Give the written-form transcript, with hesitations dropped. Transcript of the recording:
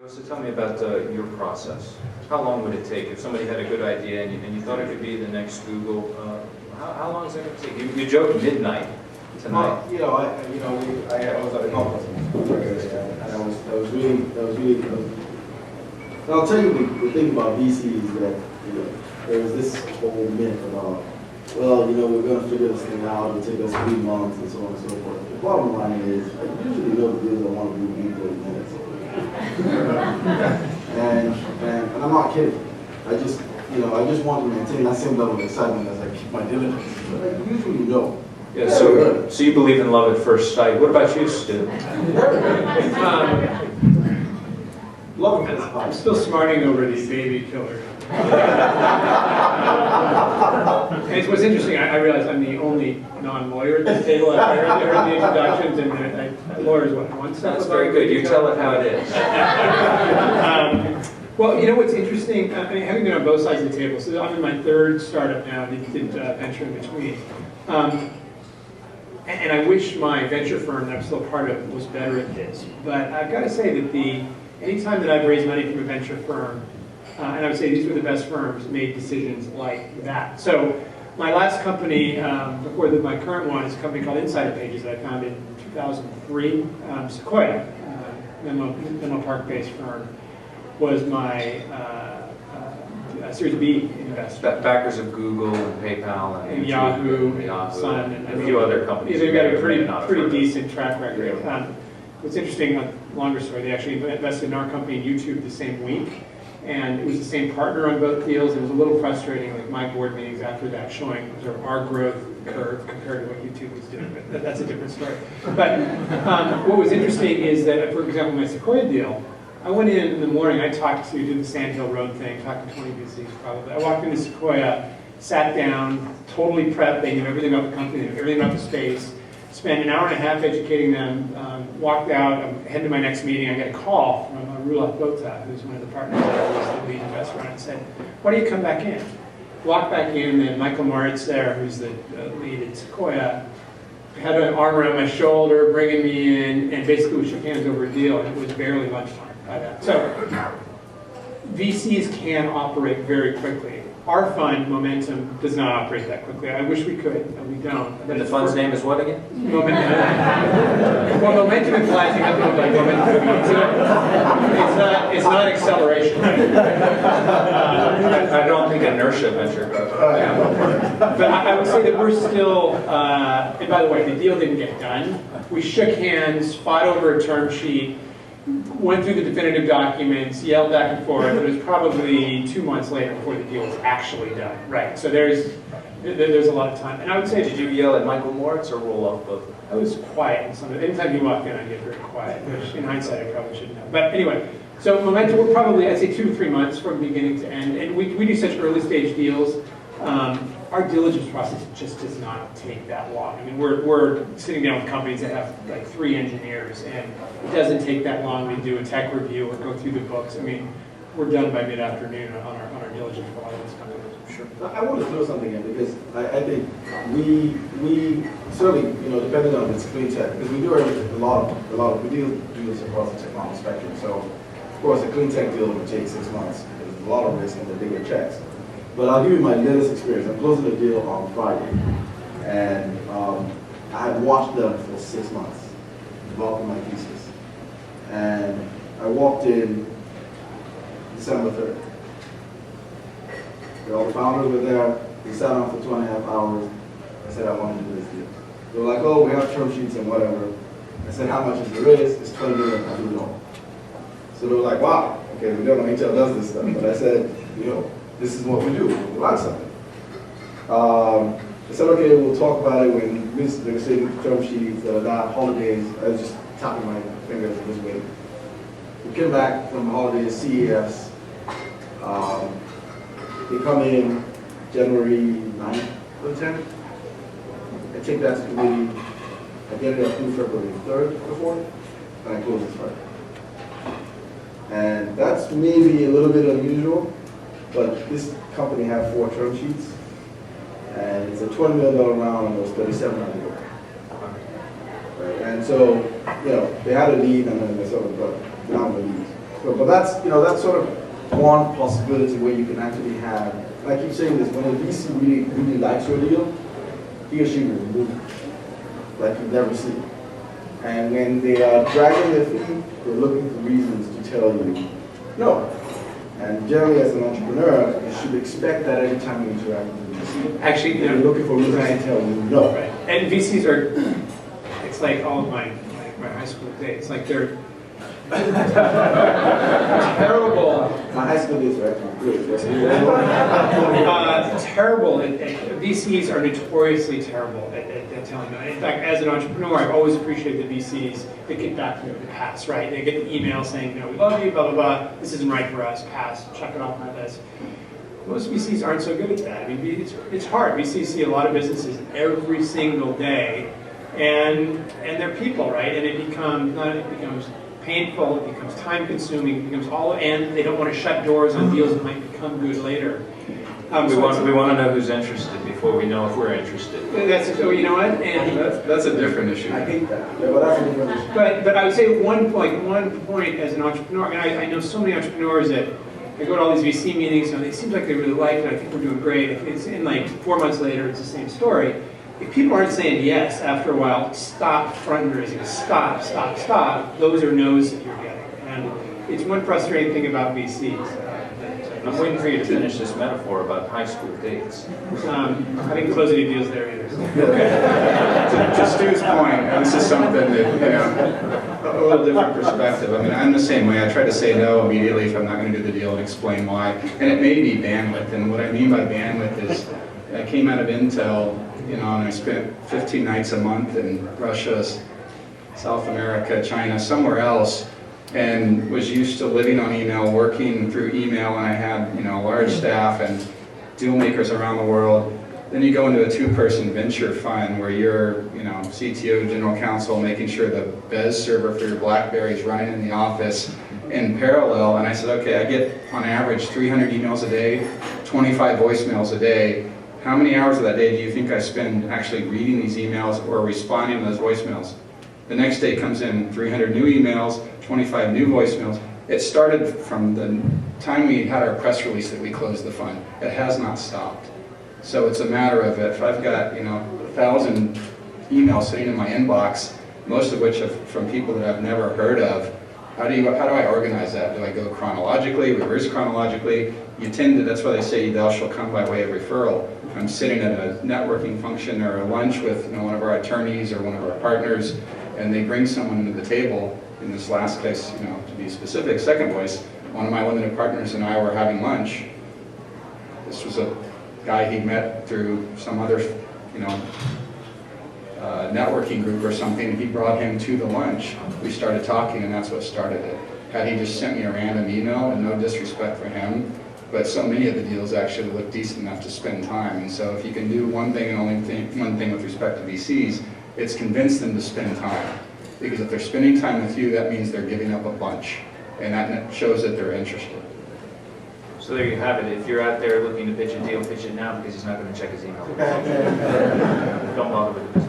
So tell me about your process. How long would it take if somebody had a good idea and you thought it could be the next Google? How long is it going to take? You joked midnight tonight. Well, I was at a conference and I was really. I'll tell you the thing about VC is that there's this whole myth about, well, we're going to figure this thing out. It'll take us 3 months and so on and so forth. The bottom line is, I usually know the deals I want to do in 30 minutes. and I'm not kidding. I just want to maintain that same level of excitement as I keep my diligence. But I usually know. Yeah, so you believe in love at first sight. What about you, Stu? Love at first sight. I'm still smarting over the baby killer. And it's what's interesting, I realize I'm the only non-lawyer at this table. I heard the introductions, and lawyers want one step. That's very good. You tell it how it is. Well, what's interesting, having been on both sides of the table, so I'm in my third startup now, did venture in between. And I wish my venture firm that I'm still part of was better at this. But I've got to say that anytime that I've raised money from a venture firm, and I would say these were the best firms, made decisions like that. So my last company, before my current one, is a company called Insider Pages that I founded in 2003. Sequoia, Menlo Park-based firm, was my Series B investor. Backers of Google and PayPal and Yahoo, Sun, and a few other companies. They've got a pretty decent track record. What's interesting, longer story, they actually invested in our company and YouTube the same week. And it was the same partner on both deals. It was a little frustrating, like my board meetings after that, showing sort of our growth curve compared to what YouTube was doing. But that's a different story. But what was interesting is that, for example, my Sequoia deal, I went in the morning, I did the Sand Hill Road thing, talked to 20 VCs probably. I walked into Sequoia, sat down, totally prepped. They knew everything about the company, they knew everything about the space. Spent an hour and a half educating them, walked out, I'm heading to my next meeting. I get a call from Rula Bota, who's one of the partners that I was the lead investor on, and said, why do you come back in? Walked back in, and Michael Moritz there, who's the lead at Sequoia, had an arm around my shoulder, bringing me in, and basically we shook hands over a deal, and it was barely lunchtime by that. So VCs can operate very quickly. Our fund, Momentum, does not operate that quickly. I wish we could, and we don't. And the fund's name is what again? Momentum. Well, momentum implies you have to know like momentum. It's not acceleration. I don't think inertia venture goes. But I would say that we're still, and by the way, the deal didn't get done. We shook hands, fought over a term sheet, went through the definitive documents, yelled back and forth. It was probably 2 months later before the deal was actually done. Right. So there's a lot of time. And I would say, did you yell at Michael Moritz or roll off both? I was quiet in some of it. Anytime you walk in, I get very quiet, which in hindsight I probably shouldn't have. But anyway, so Momentum, we're probably, I'd say 2 to 3 months from beginning to end. And we do such early stage deals. Our diligence process just does not take that long. I mean, we're sitting down with companies that have like 3 engineers, and it doesn't take that long. We do a tech review or go through the books. I mean, we're done by mid-afternoon on our diligence for a lot of these companies. Sure. I want to throw something in because I think we certainly, depending on its clean tech, because we do a lot of we do this across the technology spectrum. So, of course, a clean tech deal would take 6 months. There's a lot of risk and the bigger checks. But I'll give you my latest experience. I'm closing a deal on Friday, and I had watched them for 6 months, developing my thesis. And I walked in December 3rd. All the founders were there. We sat down for 2.5 hours. I said, I want to do this deal. They were like, oh, we have term sheets and whatever. I said, how much is the risk? It's $20 million. I do it all. So they were like, wow, okay, we don't know HL does this stuff. But I said, this is what we do. We like something. I said, okay, we'll talk about it when they're saying term sheets, holidays. I was just tapping my fingers this way. We came back from the holidays, CES. They come in January 9th or 10th. I take that to committee. I get it approved February 3rd or 4th, and I close this Friday. And that's maybe a little bit unusual. But this company had 4 term sheets, and it's a $20 million round, and it was 37 on the board. Right? And so, they had a lead, and then they sort of got down the lead. But that's, that's sort of one possibility where you can actually have, and I keep saying this, when a VC really likes your deal, he or she will move like you've never seen. And when they are dragging their feet, they're looking for reasons to tell you no. And generally, as an entrepreneur, you should expect that every time you interact with a VC. Actually, They're looking for reasons to tell you no. Right. And VCs are, it's like all of my high school days. It's like they're terrible. My high school days were actually good. Terrible. VCs are notoriously terrible at telling you. In fact, as an entrepreneur, I've always appreciated the VCs that get back to me with the pass, right? They get the email saying, we love you, blah, blah, blah. This isn't right for us. Pass. Check it off my list. Most VCs aren't so good at that. I mean, it's hard. VCs see a lot of businesses every single day, and they're people, right? And it becomes painful, it becomes time-consuming, it becomes and they don't want to shut doors on deals that might become good later. We want to know who's interested before we know if we're interested. You know what? And that's a different issue. I hate that. Yeah, but that's a different issue. But I would say one point as an entrepreneur, and I know so many entrepreneurs that I go to all these VC meetings, and it seems like they really like it, I think we're doing great. It's in like 4 months later, it's the same story. If people aren't saying yes after a while, stop fundraising, stop. Those are no's that you're getting. And it's one frustrating thing about VCs. I'm waiting for you to finish this metaphor about high school dates. I didn't close any deals there either. To Stu's point, this is something that, a little different perspective. I mean, I'm the same way. I try to say no immediately if I'm not going to do the deal and explain why. And it may be bandwidth. And what I mean by bandwidth is I came out of Intel, and I spent 15 nights a month in Russia, South America, China, somewhere else, and was used to living on email, working through email, and I had, a large staff and deal makers around the world. Then you go into a two-person venture fund where you're, CTO, general counsel, making sure the Bez server for your BlackBerry is running in the office in parallel. And I said, okay, I get on average 300 emails a day, 25 voicemails a day. How many hours of that day do you think I spend actually reading these emails or responding to those voicemails? The next day comes in 300 new emails, 25 new voicemails. It started from the time we had our press release that we closed the fund. It has not stopped. So it's a matter of if I've got 1,000 emails sitting in my inbox, most of which are from people that I've never heard of, how do I organize that? Do I go chronologically, reverse chronologically? That's why they say thou shalt come by way of referral. If I'm sitting at a networking function or a lunch with one of our attorneys or one of our partners, and they bring someone to the table, in this last case, to be specific, second voice, one of my limited partners and I were having lunch. This was a guy he met through some other, networking group or something. He brought him to the lunch. We started talking, and that's what started it. Had he just sent me a random email, and no disrespect for him, but so many of the deals actually look decent enough to spend time. And so if you can do one thing and only one thing with respect to VCs, it's convince them to spend time. Because if they're spending time with you, that means they're giving up a bunch. And that shows that they're interested. So there you have it. If you're out there looking to pitch a deal, pitch it now because he's not going to check his email. Don't bother with it.